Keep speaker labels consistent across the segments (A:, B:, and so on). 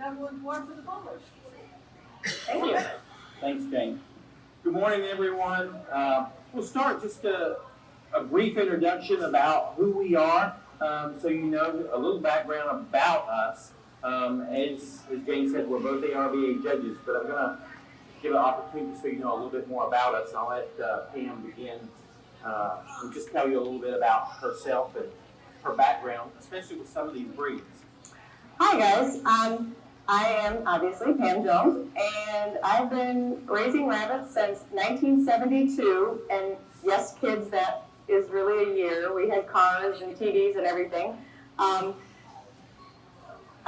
A: Netherland Dwarf for the Polish.
B: Thank you. Thanks, Jane. Good morning, everyone. We'll start just a brief introduction about who we are, so you know a little background about us. As Jane said, we're both ARBA judges, but I'm going to give an opportunity so you know a little bit more about us. I'll let Pam begin and just tell you a little bit about herself and her background, especially with some of these breeds.
C: Hi guys, I am obviously Pam Jones, and I've been raising rabbits since 1972, and yes kids, that is really a year. We had cars and TVs and everything. I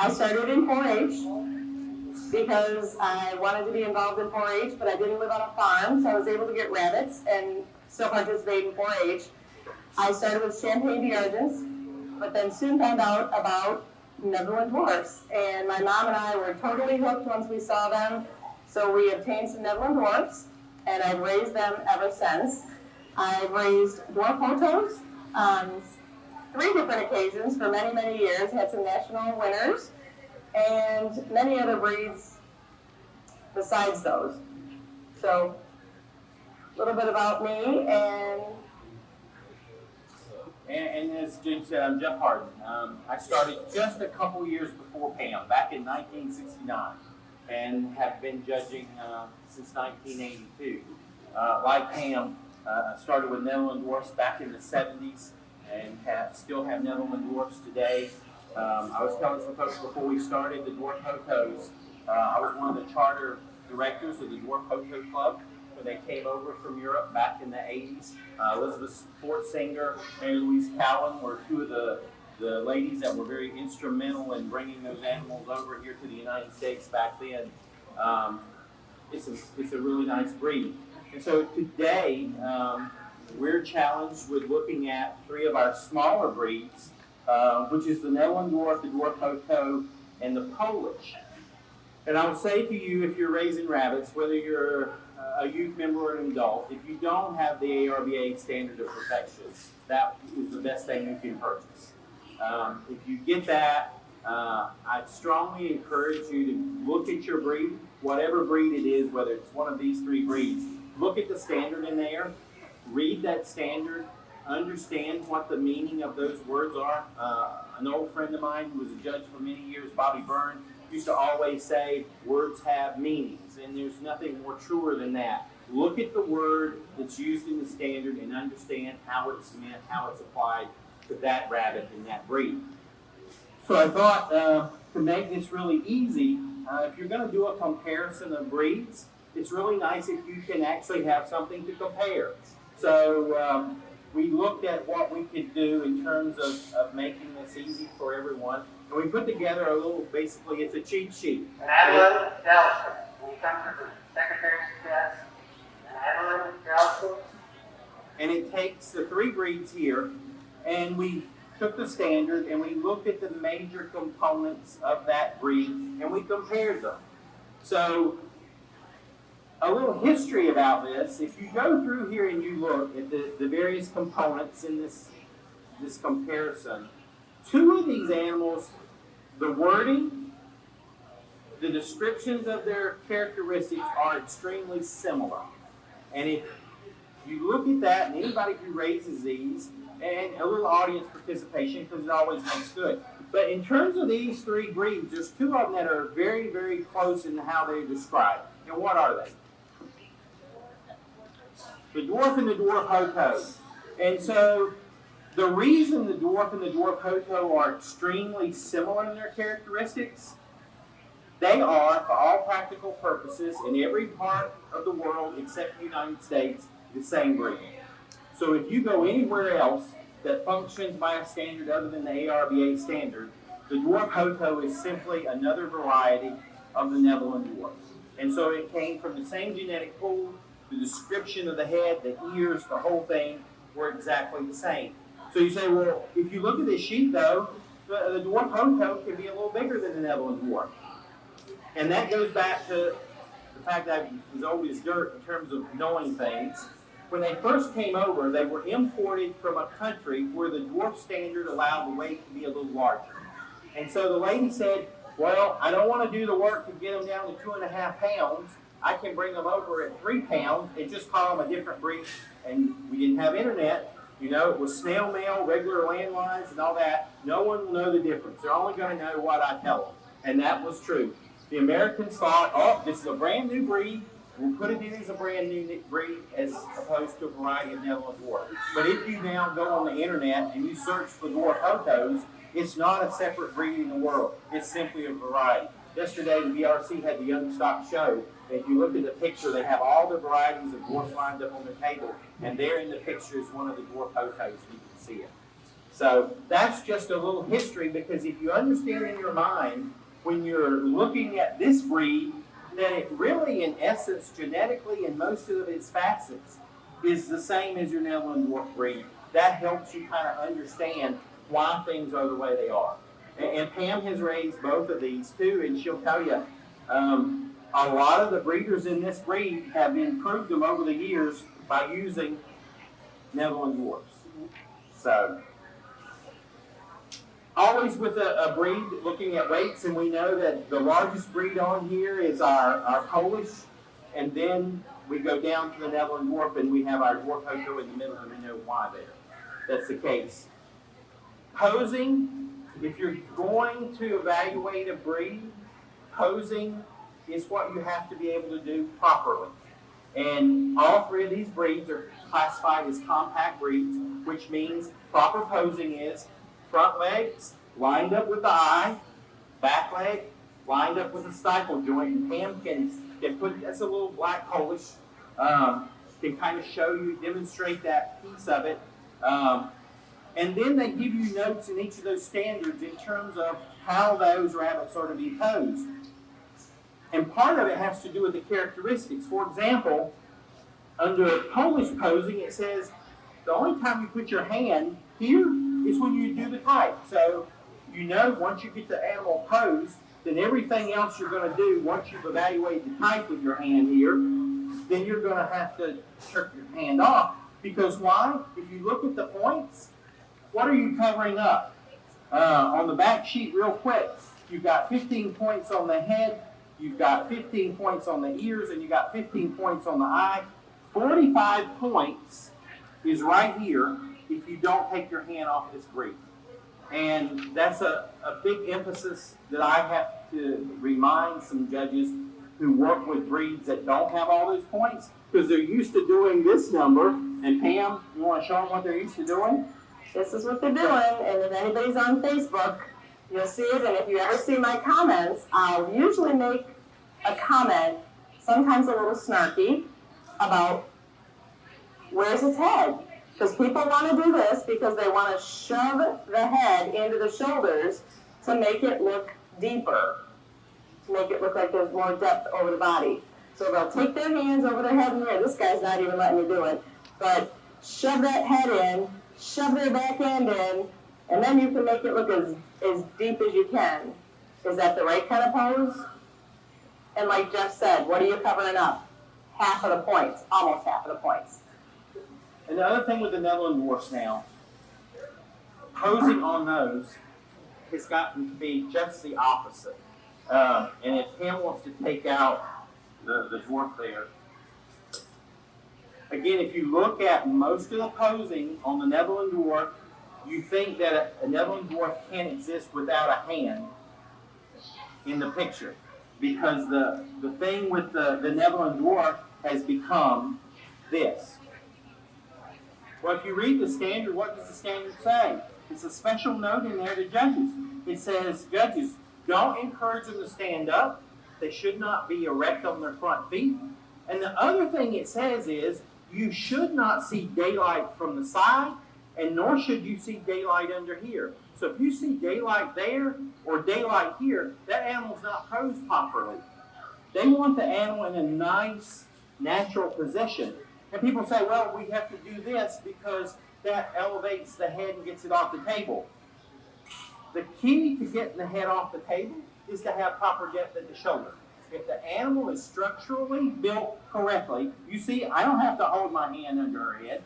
C: started in 4-H because I wanted to be involved in 4-H, but I didn't live on a farm, so I was able to get rabbits and still participate in 4-H. I started with Champagne d'Argents, but then soon found out about Netherland Dwarfs, and my mom and I were totally hooked once we saw them, so we obtained some Netherland Dwarfs, and I've raised them ever since. I've raised Dwarf Hotos on 3 different occasions for many, many years, had some national winners, and many other breeds besides those. So, a little bit about me,
B: And as Jane said, I'm Jeff Hardin. I started just a couple years before Pam, back in 1969, and have been judging since 1982. Like Pam, I started with Netherland Dwarfs back in the 70s, and still have Netherland Dwarfs today. I was telling some folks before we started the Dwarf Hotos. I was one of the charter directors of the Dwarf Hotot Club. They came over from Europe back in the 80s. Elizabeth Sportsinger and Louise Cowan were 2 of the ladies that were very instrumental in bringing those animals over here to the United States back then. It's a really nice breed. And so today, we're challenged with looking at 3 of our smaller breeds, which is the Netherland Dwarf, the Dwarf Hotot, and the Polish. And I would say to you, if you're raising rabbits, whether you're a youth member or an adult, if you don't have the ARBA standard of perfection, that is the best thing you can purchase. If you get that, I strongly encourage you to look at your breed, whatever breed it is, whether it's one of these 3 breeds. Look at the standard in there, read that standard, understand what the meaning of those words are. An old friend of mine who was a judge for many years, Bobby Byrne, used to always say, words have meanings, and there's nothing more truer than that. Look at the word that's used in the standard and understand how it's meant, how it's applied to that rabbit and that breed. So I thought to make this really easy, if you're going to do a comparison of breeds, it's really nice if you can actually have something to compare. So we looked at what we could do in terms of making this easy for everyone. And we put together a little, basically, it's a cheat sheet.
D: Netherland Dwarf. When you come to the secretary's desk, Netherland Dwarf.
B: And it takes the 3 breeds here, and we took the standard and we looked at the major components of that breed and we compared them. So, a little history about this. If you go through here and you look at the various components in this comparison, 2 of these animals, the wording, the descriptions of their characteristics are extremely similar. And if you look at that, and anybody who raises these, and a little audience participation, because it always makes good. But in terms of these 3 breeds, there's 2 of them that are very, very close in how they're described. And what are they? The Dwarf and the Dwarf Hotot. And so, the reason the Dwarf and the Dwarf Hotot are extremely similar in their characteristics, they are, for all practical purposes, in every part of the world except the United States, the same breed. So if you go anywhere else that functions by a standard other than the ARBA standard, the Dwarf Hotot is simply another variety of the Netherland Dwarf. And so it came from the same genetic pool, the description of the head, the ears, the whole thing were exactly the same. So you say, well, if you look at this sheet though, the Dwarf Hotot can be a little bigger than the Netherland Dwarf. And that goes back to the fact that I was old as dirt in terms of knowing things. When they first came over, they were imported from a country where the dwarf standard allowed the weight to be a little larger. And so the lady said, Well, I don't want to do the work to get them down to 2.5 pounds. I can bring them over at 3 pounds and just call them a different breed. And we didn't have internet. You know, it was snail mail, regular landlines, and all that. No one will know the difference. They're only going to know what I tell them. And that was true. The Americans thought, oh, this is a brand new breed. We'll put it in as a brand new breed as opposed to a variety of Netherland Dwarf. But if you now go on the internet and you search for Dwarf Hotos, it's not a separate breed in the world. It's simply a variety. Yesterday, the BRC had the Young Stock show. If you look at the picture, they have all the varieties of dwarfs lined up on the table. And there in the picture is one of the Dwarf Hotos. You can see it. So that's just a little history, because if you understand in your mind, when you're looking at this breed, that it really, in essence, genetically and most of its facets, is the same as your Netherland Dwarf breed. That helps you kind of understand why things are the way they are. And Pam has raised both of these too, and she'll tell you, a lot of the breeders in this breed have improved them over the years by using Netherland Dwarfs. So, always with a breed, looking at weights, and we know that the largest breed on here is our Polish, and then we go down to the Netherland Dwarf, and we have our Dwarf Hotot in the middle, and we know why there. That's the case. Posing, if you're going to evaluate a breed, posing is what you have to be able to do properly. And all three of these breeds are classified as compact breeds, which means proper posing is front legs lined up with the eye, back leg lined up with the stifle joint. And Pam can put, that's a little black Polish, can kind of show you, demonstrate that piece of it. And then they give you notes in each of those standards in terms of how those rabbits are to be posed. And part of it has to do with the characteristics. For example, under Polish posing, it says the only time you put your hand here is when you do the type. So you know once you get the animal posed, then everything else you're going to do once you've evaluated the type with your hand here, then you're going to have to jerk your hand off. Because why? If you look at the points, what are you covering up? On the back sheet real quick, you've got 15 points on the head, you've got 15 points on the ears, and you've got 15 points on the eye. 45 points is right here if you don't take your hand off this breed. And that's a big emphasis that I have to remind some judges who work with breeds that don't have all those points, because they're used to doing this number. And Pam, you want to show them what they're used to doing?
C: This is what they're doing, and if anybody's on Facebook, you'll see it, and if you ever see my comments, I'll usually make a comment, sometimes a little snarky, about where's its head? Because people want to do this because they want to shove the head into the shoulders to make it look deeper, to make it look like there's more depth over the body. So they'll take their hands over their head in here. This guy's not even letting me do it. But shove that head in, shove their back end in, and then you can make it look as deep as you can. Is that the right kind of pose? And like Jeff said, what are you covering up? Half of the points, almost half of the points.
B: And the other thing with the Netherland Dwarfs now, posing on those has gotten to be just the opposite. And if Pam wants to take out the dwarf there, again, if you look at most of the posing on the Netherland Dwarf, you think that a Netherland Dwarf can't exist without a hand in the picture. Because the thing with the Netherland Dwarf has become this. Well, if you read the standard, what does the standard say? It's a special note in there to judges. It says, judges, don't encourage them to stand up. They should not be erect on their front feet. And the other thing it says is, you should not see daylight from the side, and nor should you see daylight under here. So if you see daylight there or daylight here, that animal's not posed properly. They want the animal in a nice, natural position. And people say, well, we have to do this because that elevates the head and gets it off the table. The key to getting the head off the table is to have proper depth at the shoulder. If the animal is structurally built correctly, you see, I don't have to hold my hand under her head.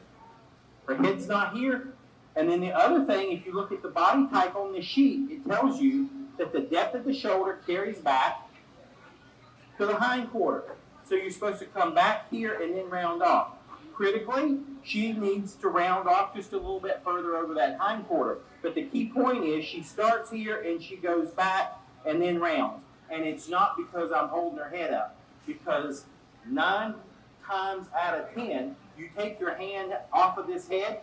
B: Her head's not here. And then the other thing, if you look at the body type on the sheet, it tells you that the depth of the shoulder carries back to the hind quarter. So you're supposed to come back here and then round off. Critically, she needs to round off just a little bit further over that hind quarter. But the key point is she starts here and she goes back and then rounds. And it's not because I'm holding her head up. Because 9 times out of 10, you take your hand off of this head,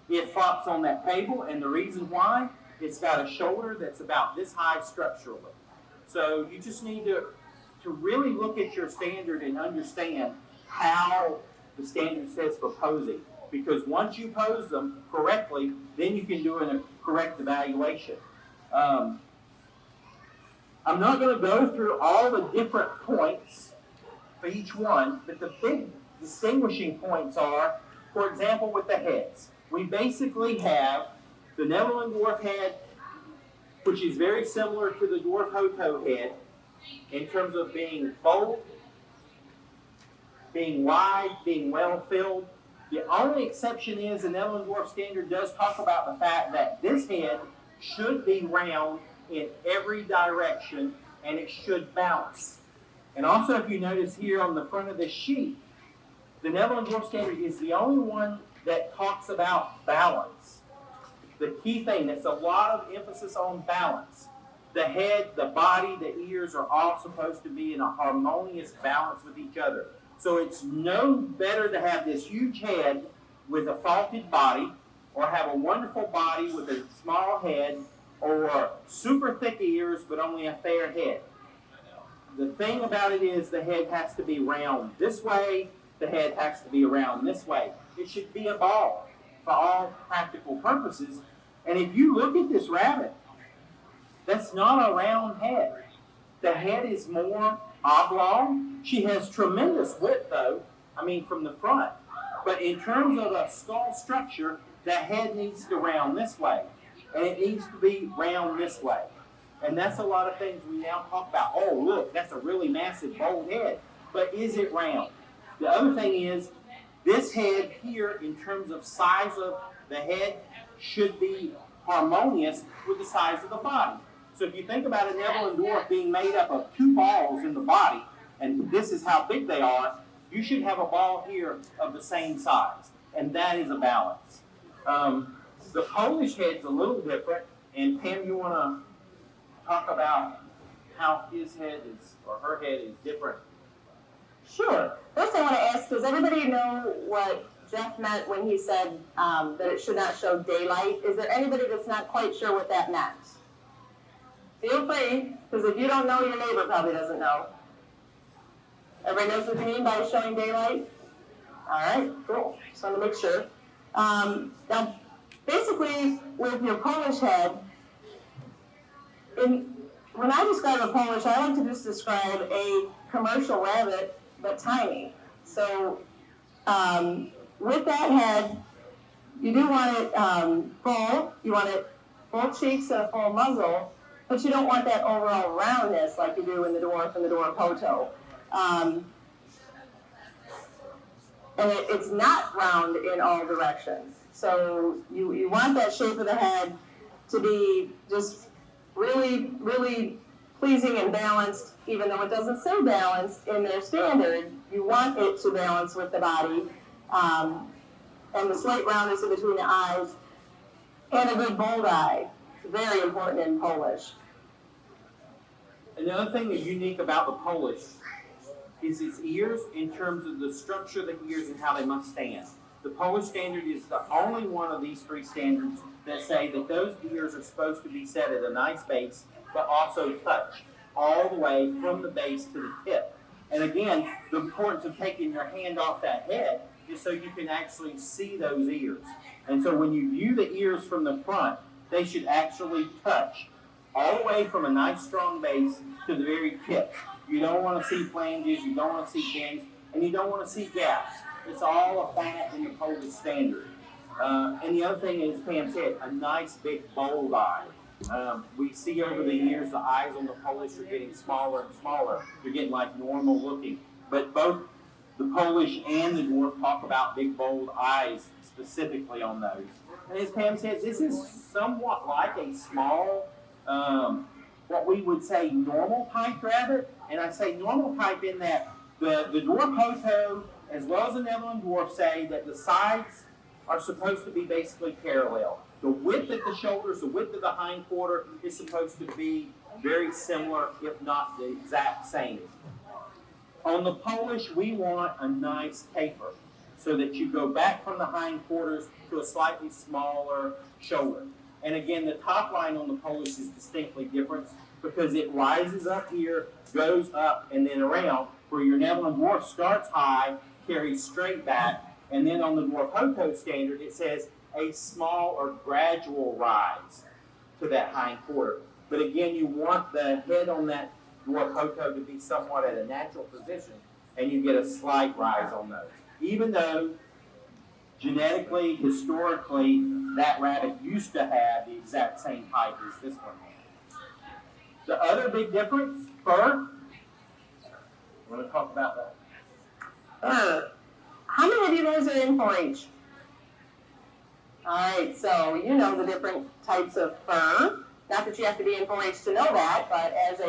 B: it flops on that table. And the reason why, it's got a shoulder that's about this high structurally. So you just need to really look at your standard and understand how the standard says for posing. Because once you pose them correctly, then you can do a correct evaluation. I'm not going to go through all the different points for each one, but the big distinguishing points are, for example, with the heads. We basically have the Netherland Dwarf head, which is very similar to the Dwarf Hotot head in terms of being bold, being wide, being well filled. The only exception is the Netherland Dwarf standard does talk about the fact that this head should be round in every direction and it should balance. And also, if you notice here on the front of this sheet, the Netherland Dwarf standard is the only one that talks about balance. The key thing, that's a lot of emphasis on balance. The head, the body, the ears are all supposed to be in a harmonious balance with each other. So it's no better to have this huge head with a faulted body, or have a wonderful body with a small head, or super thick ears but only a fair head. The thing about it is the head has to be round this way, the head has to be around this way. It should be a ball for all practical purposes. And if you look at this rabbit, that's not a round head. The head is more oblong. She has tremendous width though, from the front. But in terms of a skull structure, the head needs to round this way. And it needs to be round this way. And that's a lot of things we now talk about. Oh, look, that's a really massive, bold head. But is it round? The other thing is, this head here, in terms of size of the head, should be harmonious with the size of the body. So if you think about a Netherland Dwarf being made up of 2 balls in the body, and this is how big they are, you should have a ball here of the same size. And that is a balance. The Polish head's a little different. And Pam, you want to talk about how his head is, or her head is different?
C: Sure. First I want to ask, does everybody know what Jeff meant when he said that it should not show daylight? Is there anybody that's not quite sure what that meant? Feel free, because if you don't know, your neighbor probably doesn't know. Everybody knows what you mean by showing daylight? All right, cool. Just want to make sure. Now, basically, with your Polish head, when I describe a Polish, I like to just describe a commercial rabbit, but tiny. So, with that head, you do want it full. You want it full cheeks and a full muzzle, but you don't want that overall roundness like you do in the Dwarf and the Dwarf Hotot. And it's not round in all directions. So you want that shape of the head to be just really, really pleasing and balanced, even though it doesn't say balanced in their standard. You want it to balance with the body, and the slight roundness in between the eyes, and a good bold eye. It's very important in Polish.
B: Another thing that's unique about the Polish is its ears in terms of the structure of the ears and how they must stand. The Polish standard is the only one of these 3 standards that say that those ears are supposed to be set at a nice base, but also touch all the way from the base to the tip. And again, the importance of taking your hand off that head is so you can actually see those ears. And so when you view the ears from the front, they should actually touch all the way from a nice strong base to the very tip. You don't want to see flanges, you don't want to see bends, and you don't want to see gaps. It's all a fact in the Polish standard. And the other thing is, Pam said, a nice big bold eye. We see over the years the eyes on the Polish are getting smaller and smaller. They're getting like normal looking. But both the Polish and the Dwarf talk about big bold eyes specifically on those. And as Pam said, this is somewhat like a small what we would say normal type rabbit, and I say normal type in that the Dwarf Hotot as well as the Netherland Dwarf say that the sides are supposed to be basically parallel. The width of the shoulders, the width of the hind quarter is supposed to be very similar, if not the exact same. On the Polish, we want a nice taper so that you go back from the hind quarters to a slightly smaller shoulder. And again, the top line on the Polish is distinctly different because it rises up here, goes up, and then around, where your Netherland Dwarf starts high, carries straight back, and then on the Dwarf Hotot standard, it says a small or gradual rise to that hind quarter. But again, you want the head on that Dwarf Hotot to be somewhat at a natural position, and you get a slight rise on those. Even though genetically, historically, that rabbit used to have the exact same height as this one has. The other big difference, fur. We're going to talk about that.
C: Fur. How many of you guys are in 4-H? All right, so you know the different types of fur. Not that you have to be in 4-H to know that, but as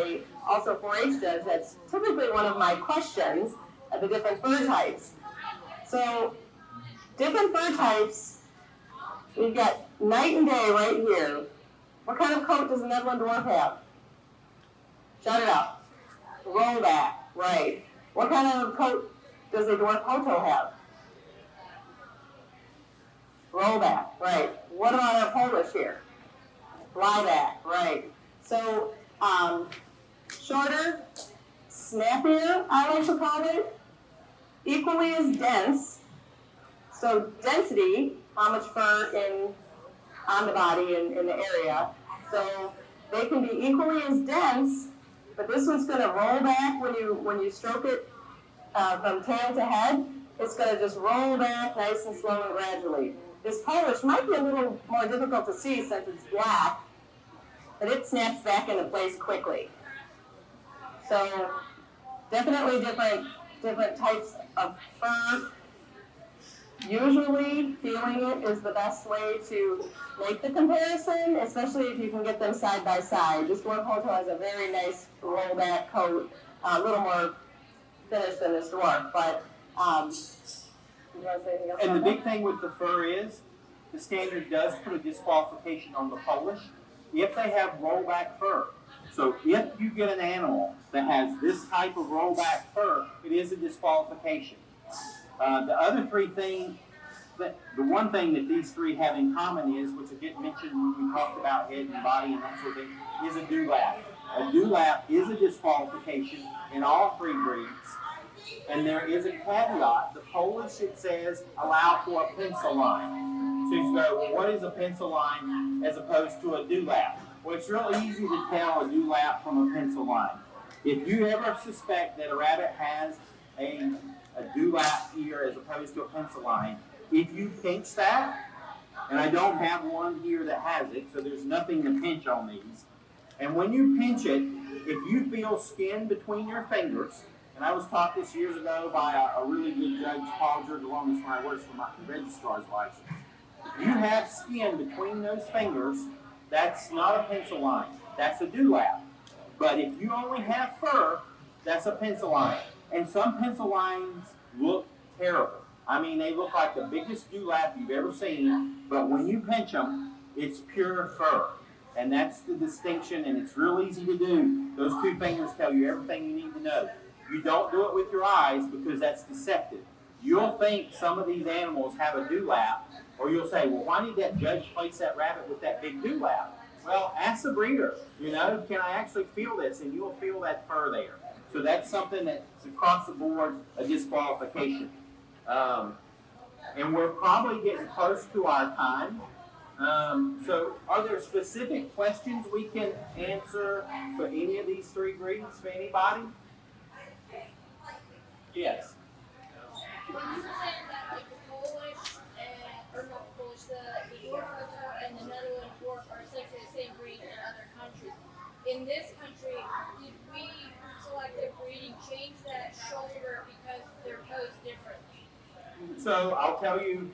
C: also 4-H does, that's typically one of my questions of the different fur types. So, different fur types, we've got night and day right here. What kind of coat does a Netherland Dwarf have? Shout it out. Roll back, right. What kind of coat does a Dwarf Hotot have? Roll back, right. What about our Polish here? Fly back, right. So, shorter, snappier, I like to call it, equally as dense. So density, how much fur on the body in the area. So they can be equally as dense, but this one's going to roll back when you stroke it from tail to head. It's going to just roll back nice and slow and gradually. This Polish might be a little more difficult to see since it's black, but it snaps back into place quickly. So definitely different types of fur. Usually feeling it is the best way to make the comparison, especially if you can get them side by side. This Dwarf Hotot has a very nice rollback coat, a little more finished than this Dwarf, but you want to say anything else?
B: And the big thing with the fur is, the standard does put a disqualification on the Polish if they have rollback fur. So if you get an animal that has this type of rollback fur, it is a disqualification. The other three things, the one thing that these three have in common is, which I didn't mention when we talked about head and body and that sort of thing, is a dewlap. A dewlap is a disqualification in all three breeds. And there is a caveat. The Polish, it says, allow for a pencil line. So you go, well, what is a pencil line as opposed to a dewlap? Well, it's real easy to tell a dewlap from a pencil line. If you ever suspect that a rabbit has a dewlap here as opposed to a pencil line, if you pinch that, and I don't have one here that has it, so there's nothing to pinch on these, and when you pinch it, if you feel skin between your fingers, and I was taught this years ago by a really good judge, Paul Gergelon, where I works for my registrar's license. If you have skin between those fingers, that's not a pencil line, that's a dewlap. But if you only have fur, that's a pencil line. And some pencil lines look terrible. I mean, they look like the biggest dewlap you've ever seen, but when you pinch them, it's pure fur. And that's the distinction, and it's real easy to do. Those two fingers tell you everything you need to know. You don't do it with your eyes because that's deceptive. You'll think some of these animals have a dewlap, or you'll say, well, why did that judge place that rabbit with that big dewlap? Well, ask the breeder, can I actually feel this? And you'll feel that fur there. So that's something that's across the board a disqualification. And we're probably getting close to our time. So are there specific questions we can answer for any of these three breeds, for anybody? Yes.
A: When you were saying that like the Polish or not the Polish, the Dwarf Hotot and the Netherland Dwarf are essentially the same breed in other countries. In this country, did we selective breeding change that shoulder because they're posed differently?
B: So I'll tell you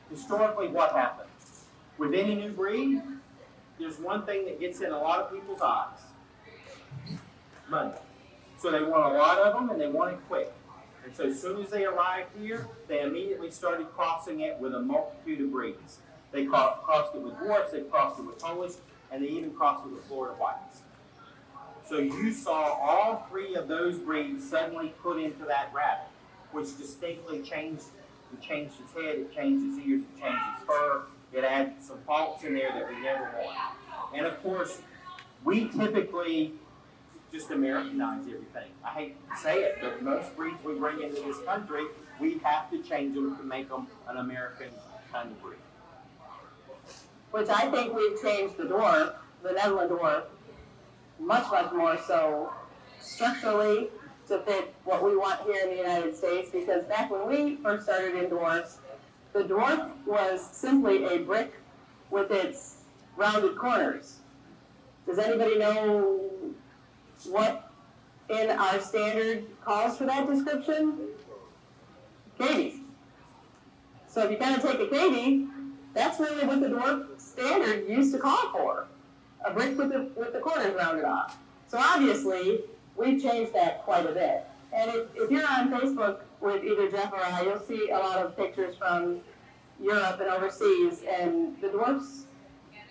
B: historically what happened. With any new breed, there's one thing that gets in a lot of people's eyes. money. So they want a lot of them and they want it quick. And so as soon as they arrived here, they immediately started crossing it with a multitude of breeds. They crossed it with dwarfs, they crossed it with Polish, and they even crossed it with Florida whites. So you saw all three of those breeds suddenly put into that rabbit, which distinctly changed. It changed its head, it changed its ears, it changed its fur. It added some faults in there that we never want. And of course, we typically just Americanize everything. I hate to say it, but most breeds we bring into this country, we have to change them to make them an American kind of breed.
C: Which I think we've changed the dwarf, the Netherland Dwarf, much, much more so structurally to fit what we want here in the United States, because back when we first started in dwarfs, the dwarf was simply a brick with its rounded corners. Does anybody know what in our standard calls for that description? Cavies. So if you kind of take a cavie, that's really what the dwarf standard used to call for. A brick with the corners rounded off. So obviously, we've changed that quite a bit. And if you're on Facebook with either Jeff or I, you'll see a lot of pictures from Europe and overseas, and the dwarfs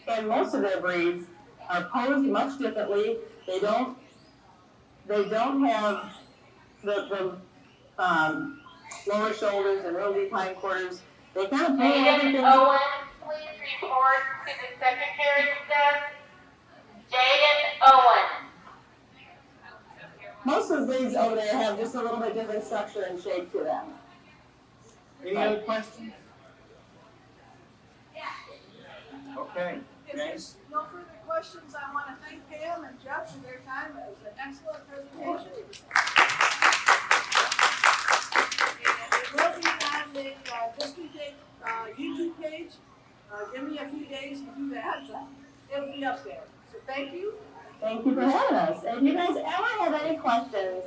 C: and most of their breeds are posed much differently. They don't have the lower shoulders and real deep hindquarters. They kind of pull everything.
E: Owen, please report to the secretary's desk. Jaden Owen.
C: Most of the breeds over there have just a little bit different structure and shape to them.
B: Any other questions? Okay.
F: If there's no further questions, I want to thank Pam and Jeff for their time. It was an excellent presentation. And it will be on the District 8 YouTube page. Give me a few days to do that. It'll be up there. So thank you.
C: Thank you for having us. And if you guys ever have any questions,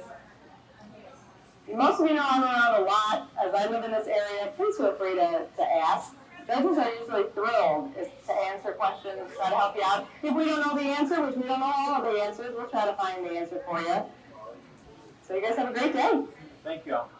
C: most of you know I'm around a lot as I live in this area. Please feel free to ask. Judges are usually thrilled to answer questions, try to help you out. If we don't know the answer, which we don't know all of the answers, we'll try to find the answer for you. So you guys have a great day.
B: Thank you all.